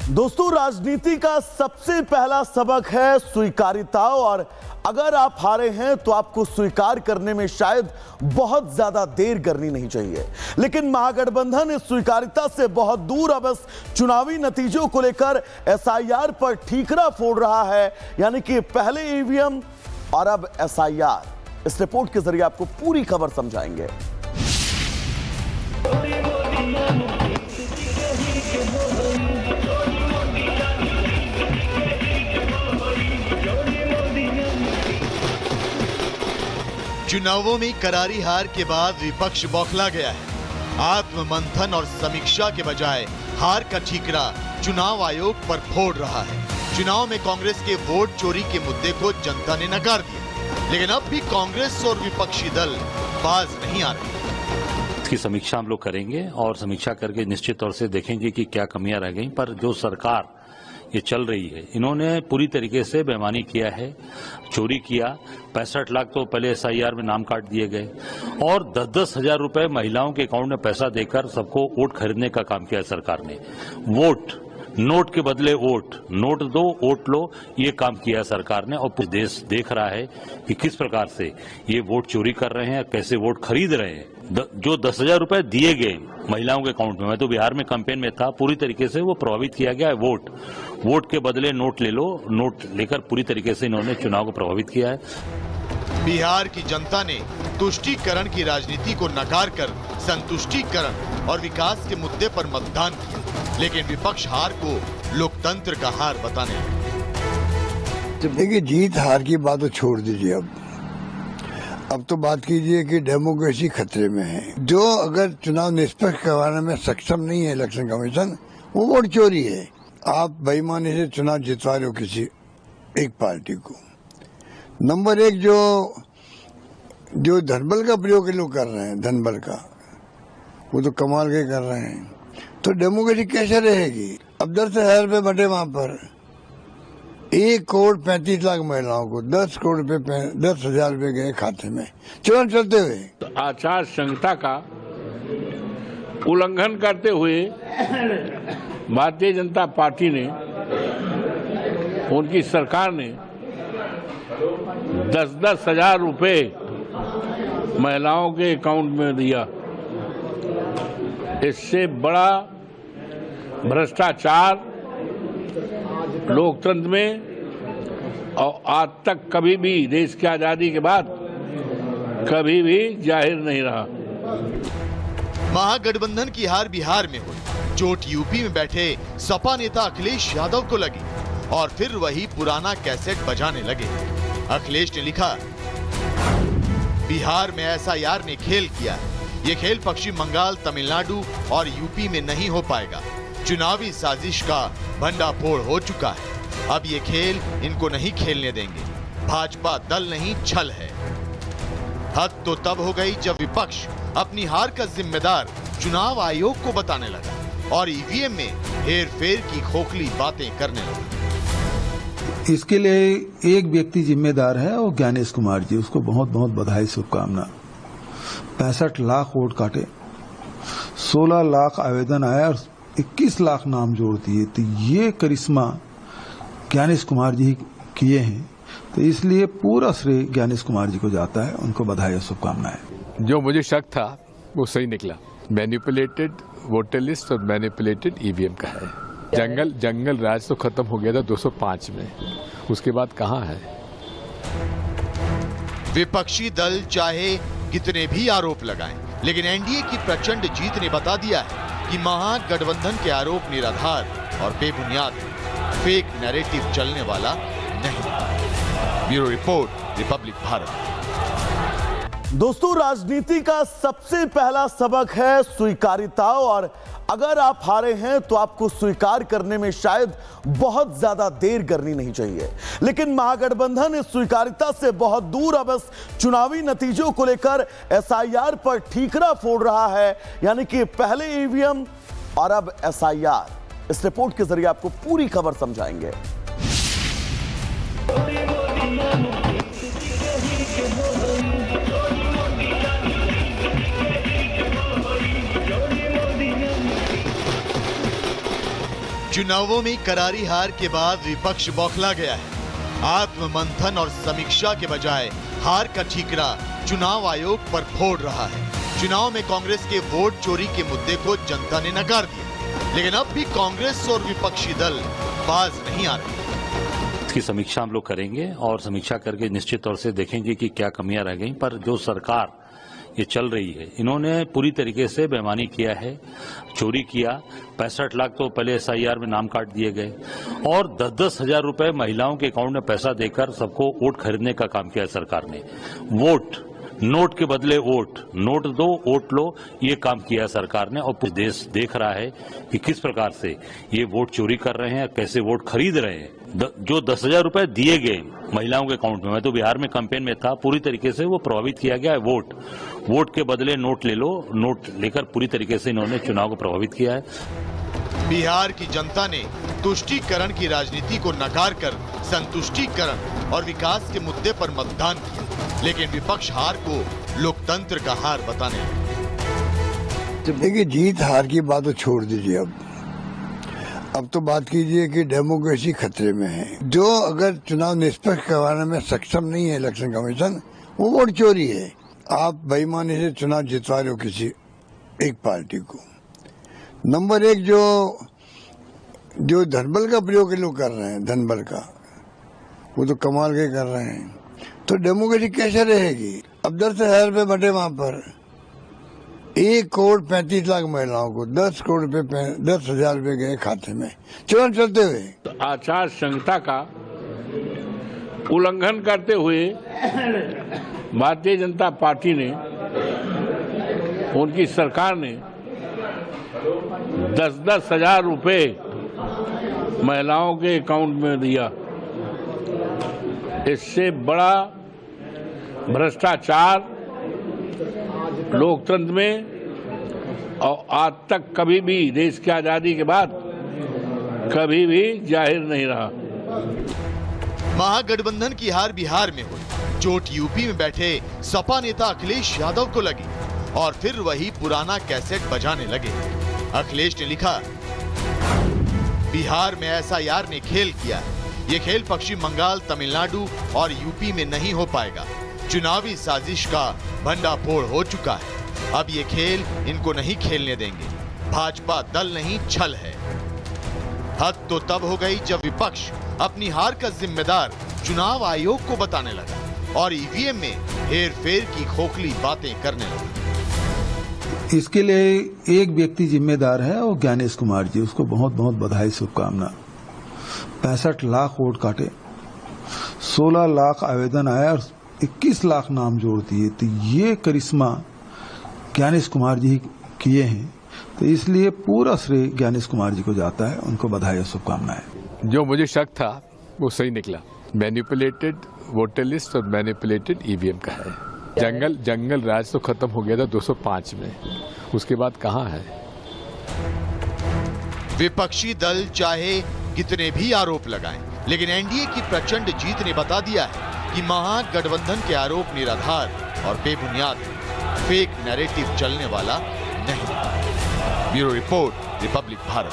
दोस्तों, राजनीति का सबसे पहला सबक है स्वीकार्यता। और अगर आप हारे हैं तो आपको स्वीकार करने में शायद बहुत ज्यादा देर करनी नहीं चाहिए। लेकिन महागठबंधन इस स्वीकार्यता से बहुत दूर अब इस चुनावी नतीजों को लेकर एसआईआर पर ठीकरा फोड़ रहा है। यानी कि पहले ईवीएम और अब एसआईआर। इस रिपोर्ट के जरिए आपको पूरी खबर समझाएंगे। चुनावों में करारी हार के बाद विपक्ष बौखला गया है। आत्ममंथन और समीक्षा के बजाय हार का ठीकरा चुनाव आयोग पर फोड़ रहा है। चुनाव में कांग्रेस के वोट चोरी के मुद्दे को जनता ने नकार दिया, लेकिन अब भी कांग्रेस और विपक्षी दल बाज नहीं आ रहे। इसकी समीक्षा हम लोग करेंगे और समीक्षा करके निश्चित तौर से देखेंगे कि क्या कमियां रह गई। पर जो सरकार ये चल रही है, इन्होंने पूरी तरीके से बेईमानी किया है, चोरी किया। 65 लाख तो पहले एसआईआर में नाम काट दिए गए और 10-10 हजार रुपए महिलाओं के अकाउंट में पैसा देकर सबको वोट खरीदने का काम किया सरकार ने। वोट, नोट के बदले वोट, नोट दो वोट लो, ये काम किया सरकार ने। और पूरा देश देख रहा है कि किस प्रकार से ये वोट चोरी कर रहे हैं, कैसे वोट खरीद रहे हैं। जो 10,000 रुपए दिए गए महिलाओं के अकाउंट में, मैं तो बिहार में कैंपेन में था, पूरी तरीके से वो प्रभावित किया गया है। वोट के बदले नोट ले लो, नोट लेकर पूरी तरीके से इन्होंने चुनाव को प्रभावित किया है। बिहार की जनता ने तुष्टीकरण की राजनीति को नकार कर संतुष्टीकरण और विकास के मुद्दे पर मतदान किया, लेकिन विपक्ष हार को लोकतंत्र का हार बताने लगा। देखिए, जीत हार की बात तो छोड़ दीजिए। अब तो बात कीजिए कि डेमोक्रेसी खतरे में है। जो अगर चुनाव निष्पक्ष करवाने में सक्षम नहीं है इलेक्शन कमीशन, वो वोट चोरी है। आप बेईमानी से चुनाव जितवा रहे हो किसी एक पार्टी को। नंबर एक, जो धनबल का प्रयोग लोग कर रहे हैं, धनबल का, वो तो कमाल के कर रहे हैं। तो डेमोक्रेसी कैसे रहेगी? अब 10,000 रुपए बटे वहां पर 1,35,00,000 महिलाओं को 10 करोड़ रुपए 10,000 रुपए गए खाते में चुनाव चलते हुए। आचार संहिता का उल्लंघन करते हुए भारतीय जनता पार्टी ने, उनकी सरकार ने 10-10 हजार रुपए महिलाओं के अकाउंट में दिया। इससे बड़ा भ्रष्टाचार लोकतंत्र में और आज तक कभी भी, देश की आजादी के बाद कभी भी जाहिर नहीं रहा। महागठबंधन की हार बिहार में हुई, चोट यूपी में बैठे सपा नेता अखिलेश यादव को लगी और फिर वही पुराना कैसेट बजाने लगे। अखिलेश ने लिखा, बिहार में एसआईआर ने खेल किया है। ये खेल पश्चिम बंगाल, तमिलनाडु और यूपी में नहीं हो पाएगा। चुनावी साजिश का भंडाफोड़ हो चुका है। अब ये खेल इनको नहीं खेलने देंगे। भाजपा दल नहीं, छल है। हद तो तब हो गई जब विपक्ष अपनी हार का जिम्मेदार चुनाव आयोग को बताने लगा और ईवीएम में हेरफेर की खोखली बातें करने लगा। इसके लिए एक व्यक्ति जिम्मेदार है, और ज्ञानेश कुमार जी। उसको बहुत बहुत बधाई, शुभकामना। 65 लाख वोट काटे, 16 लाख आवेदन आया और 21 लाख नाम जोड़ दिए। तो ये करिश्मा ज्ञानेश कुमार जी किए हैं। तो इसलिए पूरा श्रेय ज्ञानेश कुमार जी को जाता है। उनको बधाई और शुभकामनाएं। जो मुझे शक था वो सही निकला। मैनिपुलेटेड वोटर लिस्ट और मैनिपुलेटेड ईवीएम का है। जंगल राज तो खत्म हो गया था 205 में, उसके बाद कहां है? विपक्षी दल चाहे कितने भी आरोप लगाएं, लेकिन एनडीए की प्रचंड जीत ने बता दिया है कि महागठबंधन के आरोप निराधार और बेबुनियाद, फेक नैरेटिव चलने वाला नहीं। Bureau report, Republic Bharat. दोस्तों, राजनीति का सबसे पहला सबक है स्वीकार्यता। और अगर आप हारे हैं तो आपको स्वीकार करने में शायद बहुत ज्यादा देर करनी नहीं चाहिए। लेकिन महागठबंधन इस स्वीकार्यता से बहुत दूर अब इस चुनावी नतीजों को लेकर एसआईआर पर ठीकरा फोड़ रहा है। यानी कि पहले ईवीएम और अब एसआईआर। इस रिपोर्ट के जरिए आपको पूरी खबर समझाएंगे। चुनावों में करारी हार के बाद विपक्ष बौखला गया है। आत्ममंथन और समीक्षा के बजाय हार का ठीकरा चुनाव आयोग पर फोड़ रहा है। चुनाव में कांग्रेस के वोट चोरी के मुद्दे को जनता ने नकार दिया, लेकिन अब भी कांग्रेस और विपक्षी दल बाज नहीं आ रहे। इसकी समीक्षा हम लोग करेंगे और समीक्षा करके निश्चित तौर से देखेंगे कि क्या कमियां रह गई। पर जो सरकार ये चल रही है, इन्होंने पूरी तरीके से बेईमानी किया है, चोरी किया। 65 लाख तो पहले SIR में नाम काट दिए गए और 10-10 हजार रुपए महिलाओं के अकाउंट में पैसा देकर सबको वोट खरीदने का काम किया सरकार ने। वोट, नोट के बदले वोट, नोट दो वोट लो, ये काम किया सरकार ने। और पूरा देश देख रहा है कि किस प्रकार से ये वोट चोरी कर रहे हैं, कैसे वोट खरीद रहे हैं। जो 10 हजार रुपए दिए गए महिलाओं के अकाउंट में, मैं तो बिहार में कैंपेन में था, पूरी तरीके से वो प्रभावित किया गया है। वोट के बदले नोट ले लो, नोट लेकर पूरी तरीके से इन्होंने चुनाव को प्रभावित किया है। बिहार की जनता ने तुष्टीकरण की राजनीति को नकार कर संतुष्टीकरण और विकास के मुद्दे पर मतदान किया, लेकिन विपक्ष हार को लोकतंत्र का हार बताने लगा। देखिए, जीत हार की बात तो छोड़ दीजिए। अब तो बात कीजिए कि डेमोक्रेसी खतरे में है। जो अगर चुनाव निष्पक्ष करवाने में सक्षम नहीं है इलेक्शन कमीशन, वो वोट चोरी है। आप बेईमानी से चुनाव जितवा रहे हो किसी एक पार्टी को। नंबर एक, जो धनबल का प्रयोग लोग कर रहे हैं, धनबल का, वो तो कमाल के कर रहे हैं। तो डेमोक्रेसी कैसे रहेगी? अब 10,000 रुपए बटे वहां पर 1 करोड़ 35 लाख महिलाओं को 10 करोड़ रुपए 10,000 रुपए गए खाते में चुनाव चलते हुए। तो आचार संहिता का उल्लंघन करते हुए भारतीय जनता पार्टी ने, उनकी सरकार ने 10-10 हजार रुपए महिलाओं के अकाउंट में दिया। इससे बड़ा भ्रष्टाचार लोकतंत्र में और आज तक कभी भी, देश की आजादी के बाद कभी भी जाहिर नहीं रहा। महागठबंधन की हार बिहार में हुई, चोट यूपी में बैठे सपा नेता अखिलेश यादव को लगी और फिर वही पुराना कैसेट बजाने लगे। अखिलेश ने लिखा, बिहार में SIR ने खेल किया है। ये खेल पश्चिम बंगाल, तमिलनाडु और यूपी में नहीं हो पाएगा। चुनावी साजिश का भंडाफोड़ हो चुका है। अब ये खेल इनको नहीं खेलने देंगे। भाजपा दल नहीं, छल है। हद तो तब हो गई जब विपक्ष अपनी हार का जिम्मेदार चुनाव आयोग को बताने लगा और EVM में हेरफेर की खोखली बातें करने लगा। इसके लिए एक व्यक्ति जिम्मेदार है, वो ज्ञानेश कुमार जी। उसको बहुत बहुत बधाई, शुभकामना। 65 लाख वोट काटे, 16 लाख आवेदन आया और 21 लाख नाम जोड़ दिए। तो ये करिश्मा ज्ञानेश कुमार जी किए हैं, तो इसलिए पूरा श्रेय ज्ञानेश कुमार जी को जाता है। उनको बधाई और शुभकामनाएं। जो मुझे शक था वो सही निकला। मैनिपुलेटेड वोटर लिस्ट और मैनिपुलेटेड EVM का है। जंगल राज तो खत्म हो गया था 205 में, उसके बाद कहां है? विपक्षी दल चाहे कितने भी आरोप लगाएं, लेकिन NDA की प्रचंड जीत ने बता दिया है कि महागठबंधन के आरोप निराधार और बेबुनियाद हैं। फेक नैरेटिव चलने वाला नहीं। Bureau report, Republic Bharat.